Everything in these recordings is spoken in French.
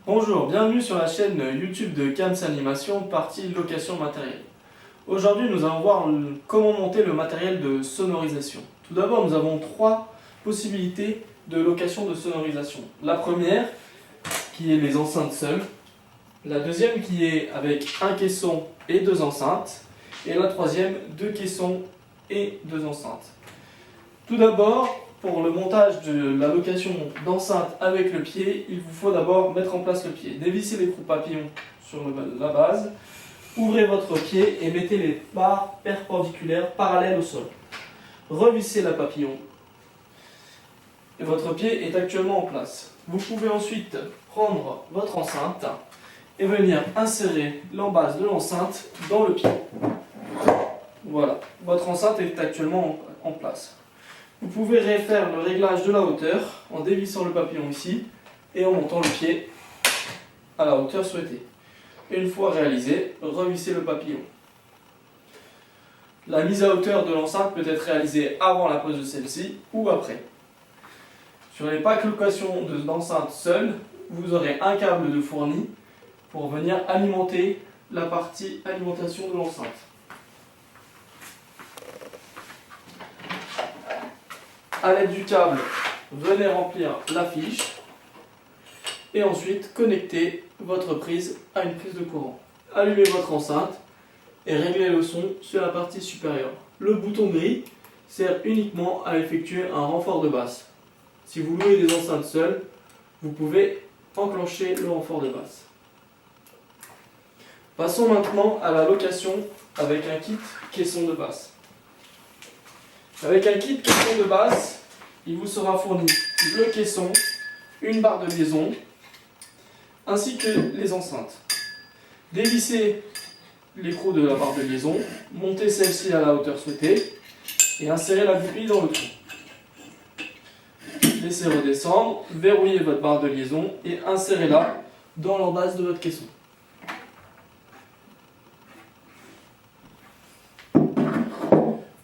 Bonjour, bienvenue sur la chaîne YouTube de Kams Animation, partie location matériel. Aujourd'hui, nous allons voir comment monter le matériel de sonorisation. Tout d'abord, nous avons trois possibilités de location de sonorisation. La première, qui est les enceintes seules. La deuxième, qui est avec un caisson et deux enceintes. Et la troisième, deux caissons et deux enceintes. Tout d'abord, pour le montage de la location d'enceinte avec le pied, il vous faut d'abord mettre en place le pied. Dévissez l'écrou papillon sur la base, ouvrez votre pied et mettez les barres perpendiculaires parallèles au sol. Revissez la papillon et votre pied est actuellement en place. Vous pouvez ensuite prendre votre enceinte et venir insérer l'embase de l'enceinte dans le pied. Voilà, votre enceinte est actuellement en place. Vous pouvez refaire le réglage de la hauteur en dévissant le papillon ici et en montant le pied à la hauteur souhaitée. Et une fois réalisé, revissez le papillon. La mise à hauteur de l'enceinte peut être réalisée avant la pose de celle-ci ou après. Sur les packs location d'enceinte seule, vous aurez un câble de fourni pour venir alimenter la partie alimentation de l'enceinte. A l'aide du câble, venez remplir la fiche et ensuite connectez votre prise à une prise de courant. Allumez votre enceinte et réglez le son sur la partie supérieure. Le bouton gris sert uniquement à effectuer un renfort de basse. Si vous louez des enceintes seules, vous pouvez enclencher le renfort de basse. Passons maintenant à la location avec un kit caisson de basse. Avec un kit caisson de basse, il vous sera fourni le caisson, une barre de liaison, ainsi que les enceintes. Dévissez l'écrou de la barre de liaison, montez celle-ci à la hauteur souhaitée et insérez la goupille dans le trou. Laissez redescendre, verrouillez votre barre de liaison et insérez-la dans l'embase de votre caisson.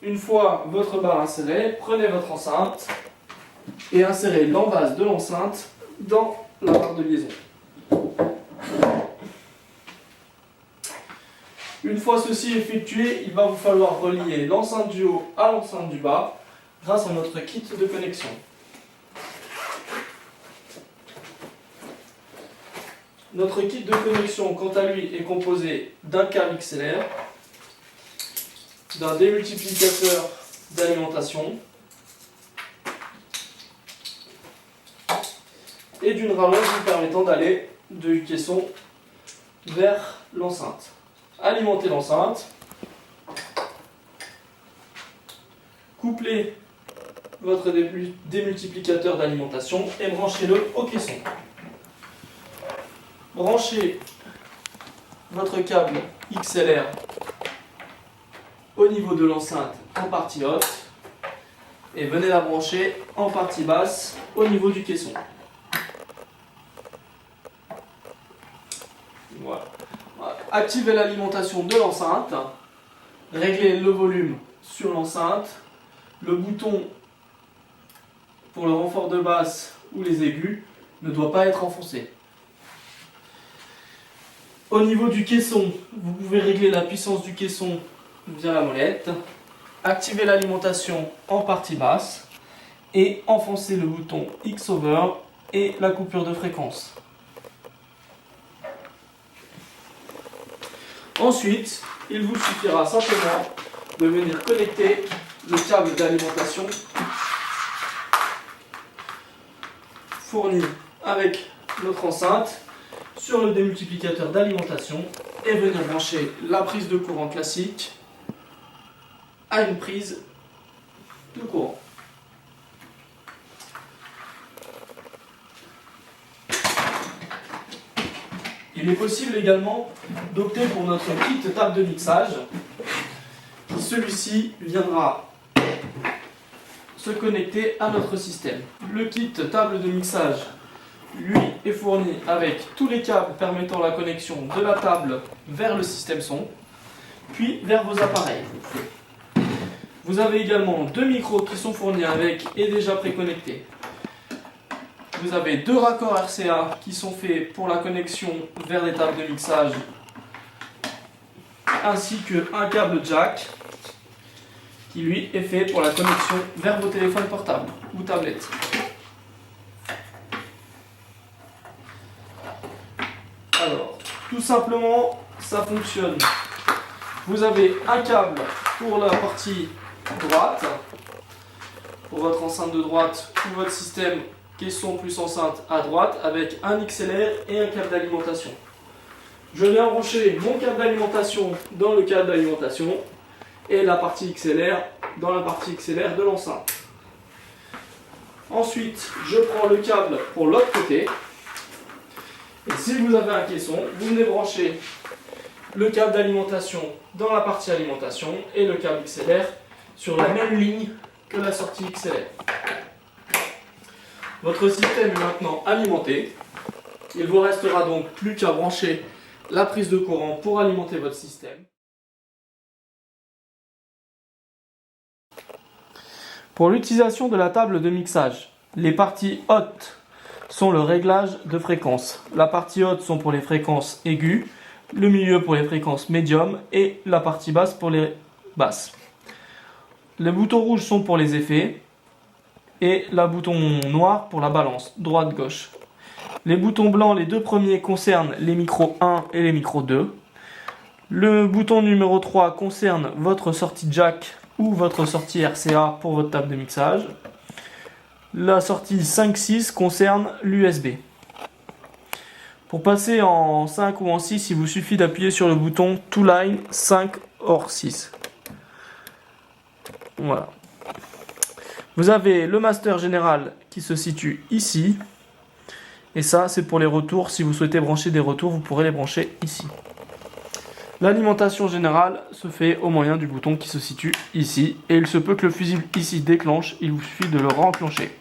Une fois votre barre insérée, prenez votre enceinte et insérez l'embase de l'enceinte dans la barre de liaison. Une fois ceci effectué, il va vous falloir relier l'enceinte du haut à l'enceinte du bas grâce à notre kit de connexion. Notre kit de connexion, quant à lui, est composé d'un câble XLR, d'un démultiplicateur d'alimentation et d'une rallonge vous permettant d'aller du caisson vers l'enceinte. Alimentez l'enceinte, couplez votre démultiplicateur d'alimentation et branchez-le au caisson. Branchez votre câble XLR au niveau de l'enceinte en partie haute et venez la brancher en partie basse au niveau du caisson. Voilà. Activez l'alimentation de l'enceinte, réglez le volume sur l'enceinte, le bouton pour le renfort de basse ou les aigus ne doit pas être enfoncé. Au niveau du caisson, vous pouvez régler la puissance du caisson via la molette, activer l'alimentation en partie basse et enfoncer le bouton X-Over et la coupure de fréquence. Ensuite, il vous suffira simplement de venir connecter le câble d'alimentation fourni avec notre enceinte sur le démultiplicateur d'alimentation et venir brancher la prise de courant classique à une prise de courant. Il est possible également d'opter pour notre kit table de mixage. Celui-ci viendra se connecter à notre système. Le kit table de mixage, lui, est fourni avec tous les câbles permettant la connexion de la table vers le système son, puis vers vos appareils. Vous avez également deux micros qui sont fournis avec et déjà préconnectés. vous avez deux raccords RCA qui sont faits pour la connexion vers les tables de mixage, ainsi qu'un câble jack qui lui est fait pour la connexion vers vos téléphones portables ou tablettes. Alors, tout simplement, ça fonctionne. Vous avez un câble pour la partie droite, pour votre enceinte de droite ou votre système caisson plus enceinte à droite, avec un XLR et un câble d'alimentation. Je viens brancher mon câble d'alimentation dans le câble d'alimentation et la partie XLR dans la partie XLR de l'enceinte. Ensuite, je prends le câble pour l'autre côté. Et si vous avez un caisson, vous venez brancher le câble d'alimentation dans la partie alimentation et le câble XLR sur la même ligne que la sortie XLR. Votre système est maintenant alimenté. Il vous restera donc plus qu'à brancher la prise de courant pour alimenter votre système. Pour l'utilisation de la table de mixage, les parties hautes sont le réglage de fréquence. La partie haute sont pour les fréquences aiguës, le milieu pour les fréquences médium et la partie basse pour les basses. Les boutons rouges sont pour les effets et le bouton noir pour la balance, droite-gauche. Les boutons blancs, les deux premiers, concernent les micros 1 et les micros 2. Le bouton numéro 3 concerne votre sortie jack ou votre sortie RCA pour votre table de mixage. La sortie 5-6 concerne l'USB. Pour passer en 5 ou en 6, il vous suffit d'appuyer sur le bouton To Line 5 or 6. Voilà. Vous avez le master général qui se situe ici. Et ça, c'est pour les retours. Si vous souhaitez brancher des retours, vous pourrez les brancher ici. L'alimentation générale se fait au moyen du bouton qui se situe ici. Et il se peut que le fusible ici déclenche. Il vous suffit de le renclencher.